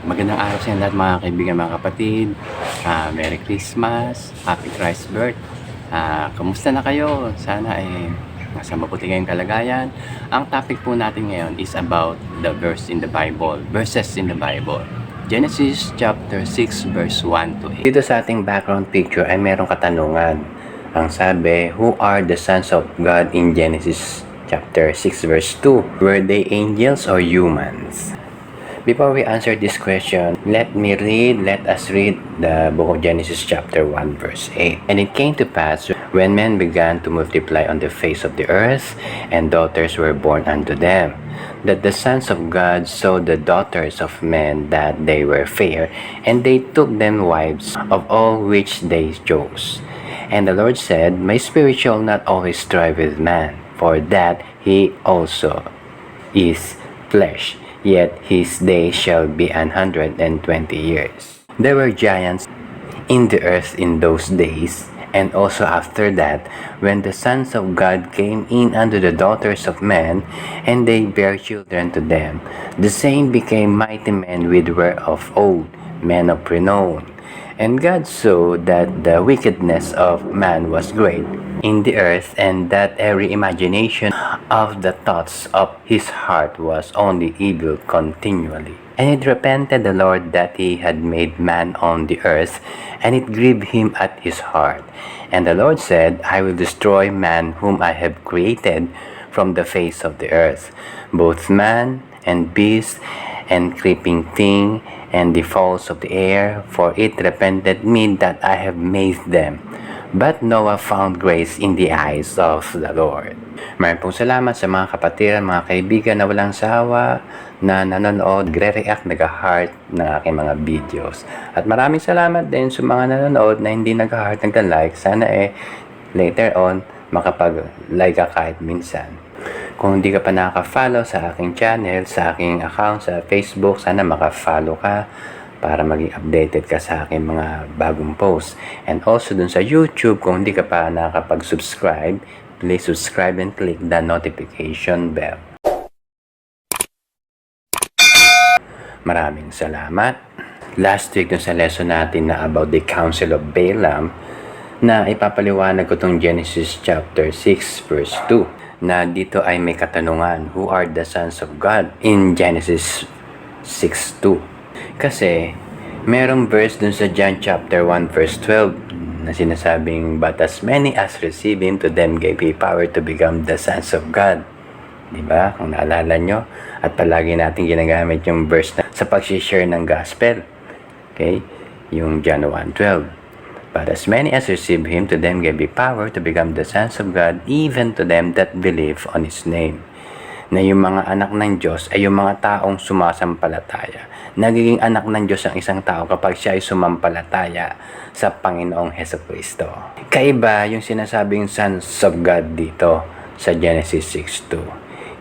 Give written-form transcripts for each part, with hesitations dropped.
Magandang araw sa inyo lahat mga kaibigan, mga kapatid. Merry Christmas, Happy Christ birth. Kamusta na kayo? Sana nasa mabuti kayong kalagayan. Ang topic po natin ngayon is about the verses in the Bible. Genesis chapter 6 verse 1 to 8. Dito sa ating background picture ay merong katanungan. Ang sabi, who are the sons of God in Genesis chapter 6 verse 2? Were they angels or humans? Before we answer this question, let us read the book of Genesis chapter 1 verse 8. And it came to pass, when men began to multiply on the face of the earth, and daughters were born unto them, that the sons of God saw the daughters of men that they were fair, and they took them wives of all which they chose. And the Lord said, my spirit shall not always strive with man, for that he also is flesh, yet his days shall be 120 years. There were giants in the earth in those days, and also after that, when the sons of God came in unto the daughters of men, and they bare children to them, the same became mighty men which were of old, men of renown. And God saw that the wickedness of man was great in the earth, and that every imagination of the thoughts of his heart was only evil continually. And it repented the Lord that he had made man on the earth, and it grieved him at his heart. And the Lord said, I will destroy man whom I have created from the face of the earth, both man and beast, and creeping thing, and the fowls of the air, for it repented me that I have made them. But Noah found grace in the eyes of the Lord. Maraming pong salamat sa mga kapatiran, mga kaibigan na walang sawa na nanonood, nagre-react, nag-heart ng aking mga videos. At maraming salamat din sa mga nanonood na hindi nag-heart, nag-like. Sana later on makapag-like ka kahit minsan. Kung hindi ka pa nakaka-follow sa aking channel, sa aking account sa Facebook, sana maka-follow ka para maging updated ka sa aking mga bagong posts. And also dun sa YouTube, kung hindi ka pa nakakapag-subscribe, please subscribe and click the notification bell. Maraming salamat. Last week dun sa lesson natin na about the counsel of Balaam, na ipapaliwanag ko tong Genesis chapter 6 verse 2. Na dito ay may katanungan, who are the sons of God in Genesis 6:2. Kasi merong verse dun sa John chapter 1 verse 12 na sinasabing, but as many as receive him, to them gave he power to become the sons of God. Diba? Kung naalala nyo, at palagi natin ginagamit yung verse na sa pag-share ng gospel. Okay? Yung John 1:12. But as many as receive him, to them gave he power to become the sons of God, even to them that believe on his name. Na yung mga anak ng Diyos ay yung mga taong sumasampalataya. Nagiging anak ng Diyos ang isang tao kapag siya ay sumampalataya sa Panginoong Hesukristo. Kaiba yung sinasabing sons of God dito sa Genesis 6:2.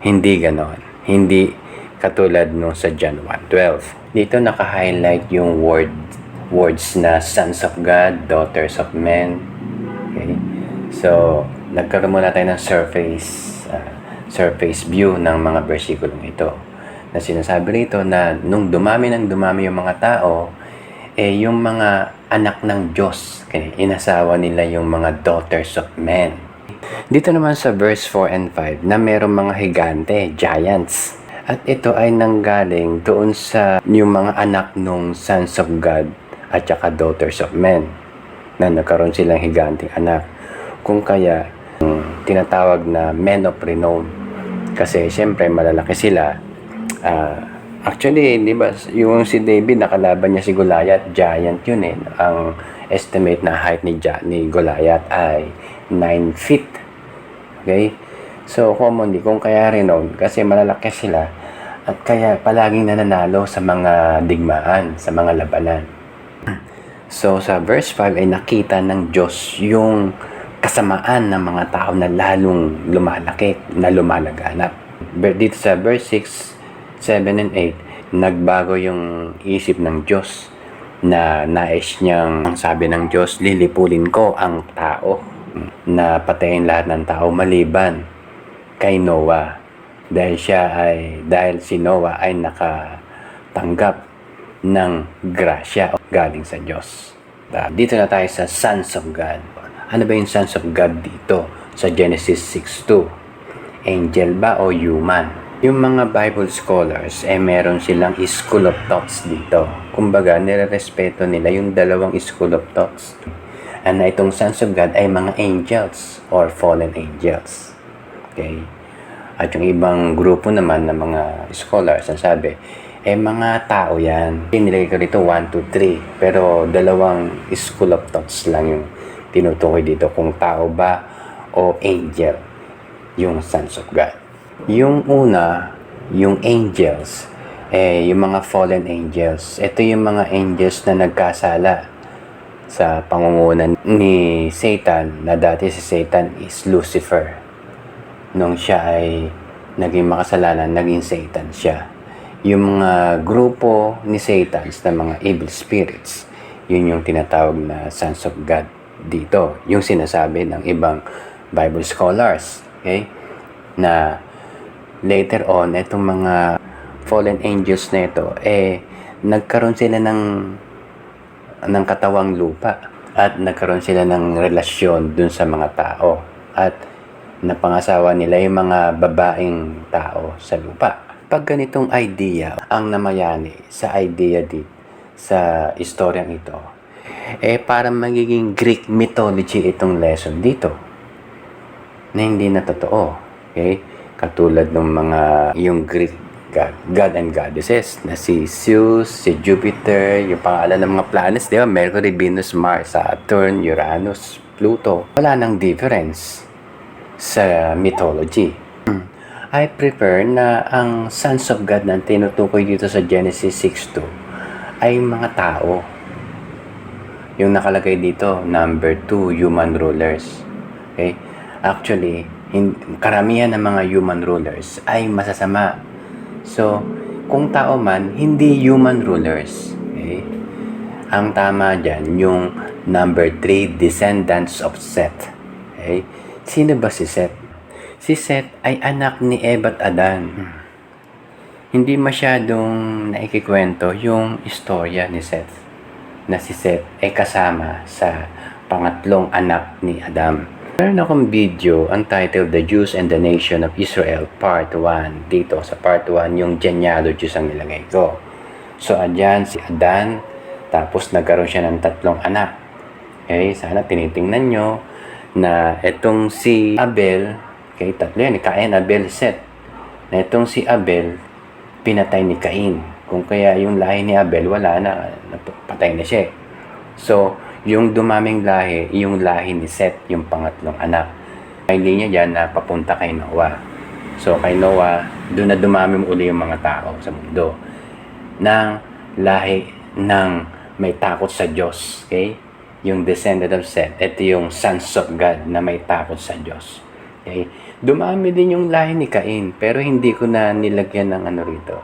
Hindi ganon. Hindi katulad nung sa John 1:12. Dito naka-highlight yung words na sons of God, daughters of men. Okay? So, nagkaroon muna tayo ng surface view ng mga versikulong ito. Na sinasabi rito na nung dumami yung mga tao, yung mga anak ng Diyos, okay, inasawa nila yung mga daughters of men. Dito naman sa verse 4 and 5 na merong mga higante, giants. At ito ay nanggaling doon sa yung mga anak nung sons of God at saka daughters of men na nagkaroon silang higanting anak. Kung kaya tinatawag na men of renown, kasi siyempre malalaki sila. Actually, di ba, yung si David, nakalaban niya si Goliath, giant yun eh. Ang estimate na height ni Goliath ay 9 feet. Okay? So, commonly, kung kaya renown, kasi malalaki sila, at kaya palaging nananalo sa mga digmaan, sa mga labanan. So, sa verse 5 ay nakita ng Diyos yung kasamaan ng mga tao na lalong lumalaki, na lumalaganap. Dito sa verse 6, 7, and 8, nagbago yung isip ng Diyos na nais niyang, ang sabi ng Diyos, lilipulin ko ang tao, na patayin lahat ng tao maliban kay Noah. Dahil si Noah ay nakatanggap ng grasya galing sa Diyos. Dito na tayo sa sons of God. Ano ba yung sons of God dito sa Genesis 6:2? Angel ba o human? Yung mga Bible scholars, meron silang school of thoughts dito. Kumbaga, nire-respeto nila yung dalawang school of thoughts. Na itong sons of God ay mga angels or fallen angels. Okay? At yung ibang grupo naman ng mga scholars, ang sabi, mga tao yan. Nilagay ko dito 1, 2, 3. Pero dalawang school of thoughts lang yung tinutukoy dito kung tao ba o angel yung sons of God. Yung una, yung angels, yung mga fallen angels. Ito yung mga angels na nagkasala sa pangungunan ni Satan, na dati si Satan is Lucifer. Nung siya ay naging makasalanan, naging Satan siya. Yung mga grupo ni Satan na mga evil spirits, yun yung tinatawag na sons of God dito. Yung sinasabi ng ibang Bible scholars. Okay? Na later on, itong mga fallen angels na ito, nagkaroon sila ng katawang lupa at nagkaroon sila ng relasyon dun sa mga tao at napangasawa nila yung mga babaeng tao sa lupa. Pag ganitong idea ang namayani sa idea dito sa istoryang ito, para magiging Greek mythology itong lesson dito na hindi na totoo. Okay? Katulad ng mga yung Greek God and Goddesses na si Zeus, si Jupiter, yung pangalan ng mga planets, di ba? Mercury, Venus, Mars, Saturn, Uranus, Pluto. Wala nang difference sa mythology. I prefer na ang sons of God na tinutukoy dito sa Genesis 6:2 ay mga tao. Yung nakalagay dito, number 2, human rulers. Okay? Actually, karamihan ng mga human rulers ay masasama. So, kung tao man, hindi human rulers. Okay? Ang tama dyan, yung number 3, descendants of Seth. Okay? Sino ba si Seth? Si Seth ay anak ni Eva at Adan. Hindi masyadong naikikwento yung istorya ni Seth. Na si Seth ay kasama sa pangatlong anak ni Adam. Meron akong video entitled The Jews and the Nation of Israel Part 1. Dito sa Part 1 yung genealogies ang nilagay ko. So andyan si Adan, tapos nagkaroon siya ng 3 anak. Okay, sana tinitingnan nyo na itong si Abel, okay, 3 yan, Cain, Abel, Seth. Na itong si Abel, pinatay ni Cain. Kung kaya yung lahi ni Abel, wala na, patay na siya. So, yung dumaming lahi, yung lahi ni Seth, yung pangatlong anak. May linya dyan na papunta kay Noah. So, kay Noah, doon na dumami uli yung mga tao sa mundo. Nang lahi ng may takot sa Diyos. Okay? Yung descendant of Seth, ito yung sons of God na may takot sa Diyos. Okay? Dumami din yung lahi ni Cain, pero hindi ko na nilagyan ng ano rito,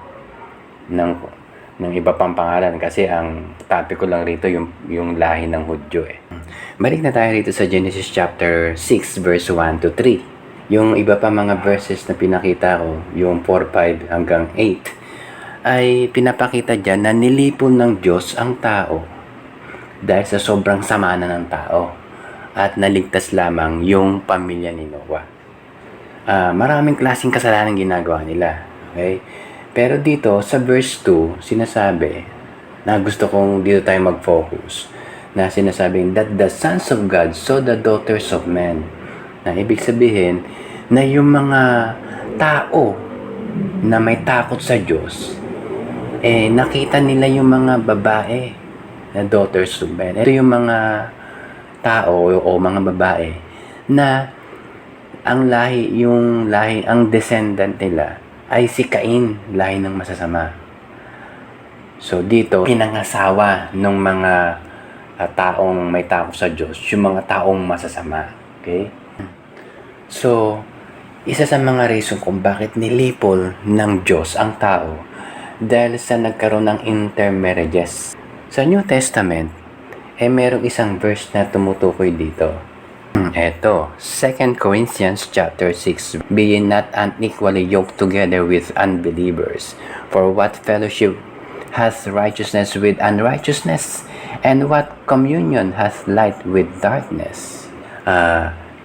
ng iba pang pangalan kasi ang topic ko lang rito yung lahi ng Hudyo Balik na tayo rito sa Genesis chapter 6 verse 1 to 3. Yung iba pa mga verses na pinakita ko, yung 4, 5 hanggang 8, ay pinapakita dyan na nilipon ng Diyos ang tao dahil sa sobrang sama na ng tao at naligtas lamang yung pamilya ni Noah. Maraming klaseng kasalanan ginagawa nila. Okay? Pero dito, sa verse 2, sinasabi, na gusto kong dito tayo mag-focus, na sinasabing that the sons of God saw the daughters of men. Na ibig sabihin, na yung mga tao na may takot sa Diyos, nakita nila yung mga babae na daughters of men. Ito yung mga tao o mga babae na ang descendant nila ay si Cain, lahi ng masasama. So dito, pinangasawa ng mga taong may takot sa Diyos, yung mga taong masasama. Okay? So, isa sa mga reason kung bakit nilipol ng Diyos ang tao dahil sa nagkaroon ng intermarriages. Sa New Testament, merong isang verse na tumutukoy dito. Eto, 2 Corinthians chapter 6, Be ye not unequally yoked together with unbelievers, for what fellowship has righteousness with unrighteousness? And what communion has light with darkness?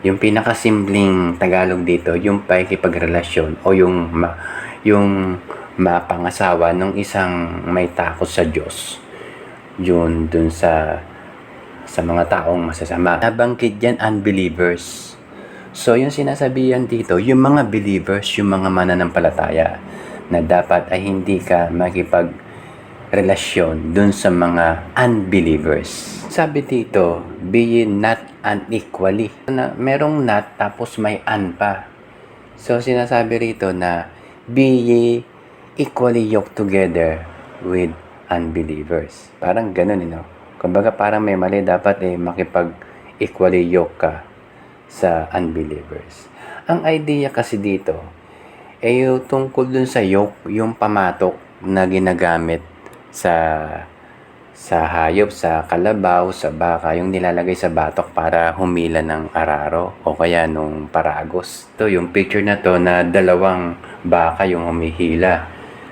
Yung pinakasimpleng Tagalog dito, yung pakikipagrelasyon o yung mapangasawa ng isang may takot sa Diyos. Yun dun sa mga taong masasama. Nabangkit dyan, unbelievers. So, yung sinasabihan dito, yung mga believers, yung mga mananampalataya, na dapat ay hindi ka makipagrelasyon dun sa mga unbelievers. Sabi dito, be ye not unequally. Merong not, tapos may un pa. So, sinasabi rito na, be ye equally yoked together with unbelievers. Parang ganun, Kumbaga parang may mali, dapat makipag-equally yoke ka sa unbelievers. Ang idea kasi dito, yung tungkol dun sa yoke, yung pamatok na ginagamit sa hayop, sa kalabaw, sa baka, yung nilalagay sa batok para humila ng araro o kaya nung paragos. Ito, yung picture na to na dalawang baka yung humihila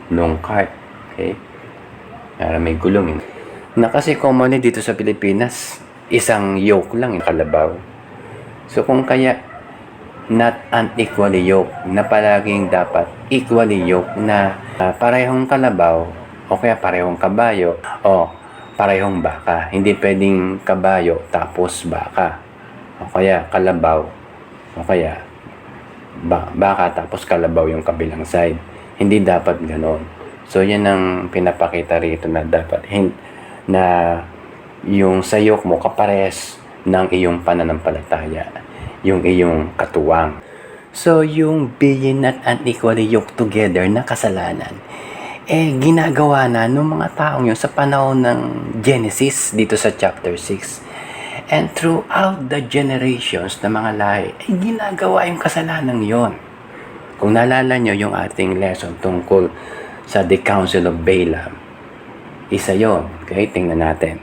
nung cart. Okay? Para may gulong. Na kasi commonly dito sa Pilipinas, isang yoke lang yung kalabaw. So kung kaya not unequally yoke, na palaging dapat equally yoke na parehong kalabaw o kaya parehong kabayo o parehong baka. Hindi pwedeng kabayo tapos baka o kaya kalabaw o kaya baka tapos kalabaw yung kabilang side. Hindi dapat ganon. So yan ang pinapakita rito na dapat na yung sayok mo kapares ng iyong pananampalataya, yung iyong katuwang. So, yung being not unequally yoked together na kasalanan, ginagawa na ng mga taong yun sa panahon ng Genesis dito sa chapter 6. And throughout the generations na mga lahi, ginagawa yung kasalanan yon. Kung naalala nyo yung ating lesson tungkol sa The Council of Balaam, isa yon. Okay, tingnan natin.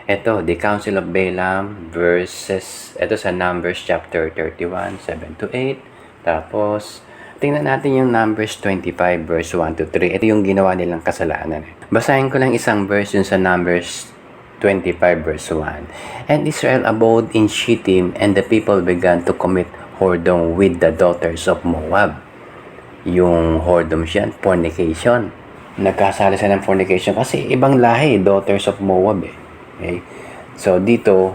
Ito, The Council of Balaam verses, ito sa Numbers chapter 31, 7-8. Tapos, tingnan natin yung Numbers 25 verse 1-3. Ito yung ginawa nilang kasalanan. Basahin ko lang isang verse yun sa Numbers 25 verse 1. And Israel abode in Shittim, and the people began to commit whoredom with the daughters of Moab. Yung whoredom siya, fornication. Nagkasala sila ng fornication kasi ibang lahi, daughters of Moab Okay? So dito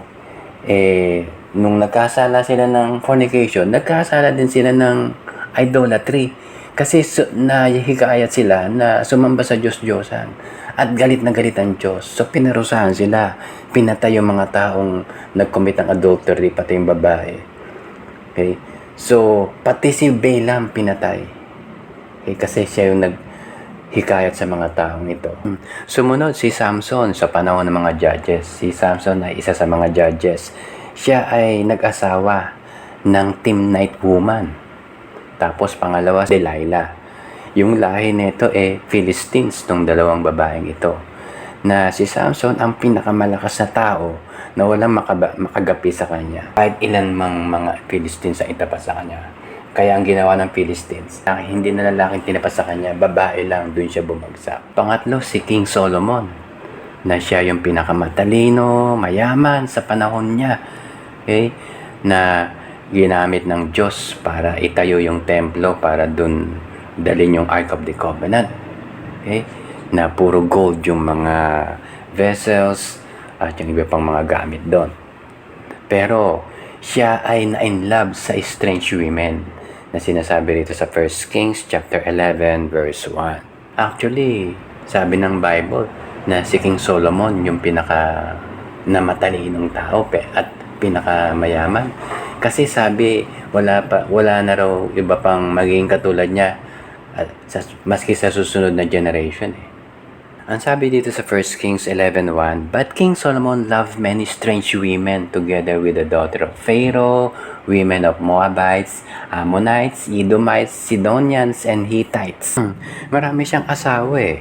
nung nagkasala sila ng fornication, nagkasala din sila ng idolatry kasi nahihikayat sila na sumamba sa Diyos-Diyosan at galit na galit ang Diyos. So pinarusahan sila, pinatay yung mga taong nag-commit ng adultery, pati yung babae. Okay? So pati si Balaam pinatay. Okay? Kasi siya yung hikayat sa mga taong ito. Sumunod si Samson sa panahon ng mga judges. Si Samson ay isa sa mga judges. Siya ay nag-asawa ng Timnite woman. Tapos pangalawa, Delilah. Yung lahi nito Philistines, tong dalawang babaeng ito. Na si Samson ang pinakamalakas na tao na walang makagapi sa kanya. Kahit ilan mang mga Philistines ang itapat sa kanya. Kaya ang ginawa ng Philistines, hindi na lalaking tinapas sa kanya, babae lang, dun siya bumagsak. Pangatlo, si King Solomon, na siya yung pinakamatalino, mayaman sa panahon niya. Okay? Na ginamit ng Diyos para itayo yung templo, para dun dalhin yung Ark of the Covenant. Okay? Na puro gold yung mga vessels at yung iba pang mga gamit doon. Pero siya ay na-in-love sa strange women na sinasabi rito sa 1 Kings chapter 11 verse 1. Actually, sabi ng Bible na si King Solomon yung pinaka namatalinong tao at pinaka mayaman. Kasi sabi, wala na raw iba pang magiging katulad niya maski sa susunod na generation. Ang sabi dito sa 1 Kings 11:1, But King Solomon loved many strange women together with the daughter of Pharaoh, women of Moabites, Ammonites, Edomites, Sidonians, and Hittites. Marami siyang asawa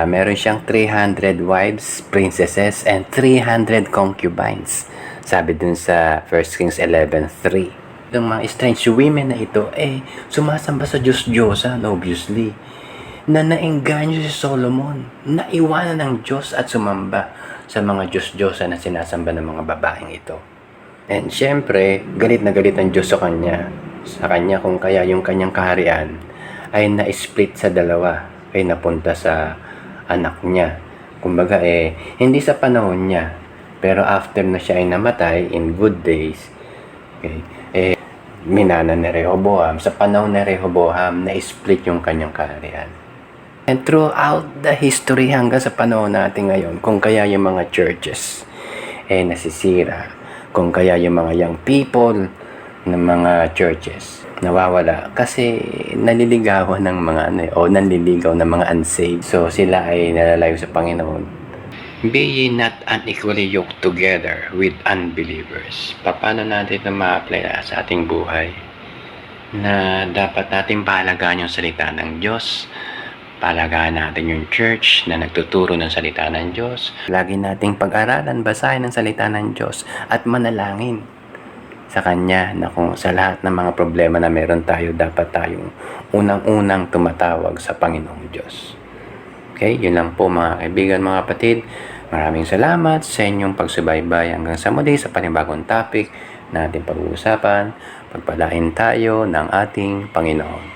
meron siyang 300 wives, princesses, and 300 concubines. Sabi dun sa 1 Kings 11:3. Yung mga strange women na ito, sumasamba sa Diyos-Diyosan, obviously. na naengganyo si Solomon, na iwanan ng Diyos at sumamba sa mga Diyos-Diyosa na sinasamba ng mga babaeng ito. And syempre, galit na galit ang Diyos sa kanya kung kaya yung kanyang kaharian ay na-split sa dalawa, ay napunta sa anak niya. Kumbaga hindi sa panahon niya, pero after na siya ay namatay in good days, okay, minana ni Rehoboam. Sa panahon ni Rehoboam, na-split yung kanyang kaharian. And throughout the history hanggang sa panahon natin ngayon, kung kaya yung mga churches nasisira, kung kaya yung mga young people ng mga churches nawawala kasi naliligawan ng mga nanliligaw ng mga unsaved. So sila ay nalalayo sa Panginoon. Be ye not unequally yoked together with unbelievers. Paano natin ito ma-apply sa ating buhay? Na dapat natin pahalagaan yung salita ng Diyos. Pahalagaan natin yung church na nagtuturo ng salita ng Diyos. Lagi nating pag-aralan, basahin ang salita ng Diyos at manalangin sa Kanya na kung sa lahat ng mga problema na meron tayo, dapat tayong unang-unang tumatawag sa Panginoong Diyos. Okay, yun lang po mga kaibigan, mga kapatid. Maraming salamat sa inyong pagsubaybay hanggang sa muli sa panibagong topic na ating pag-uusapan. Pagpalain tayo ng ating Panginoon.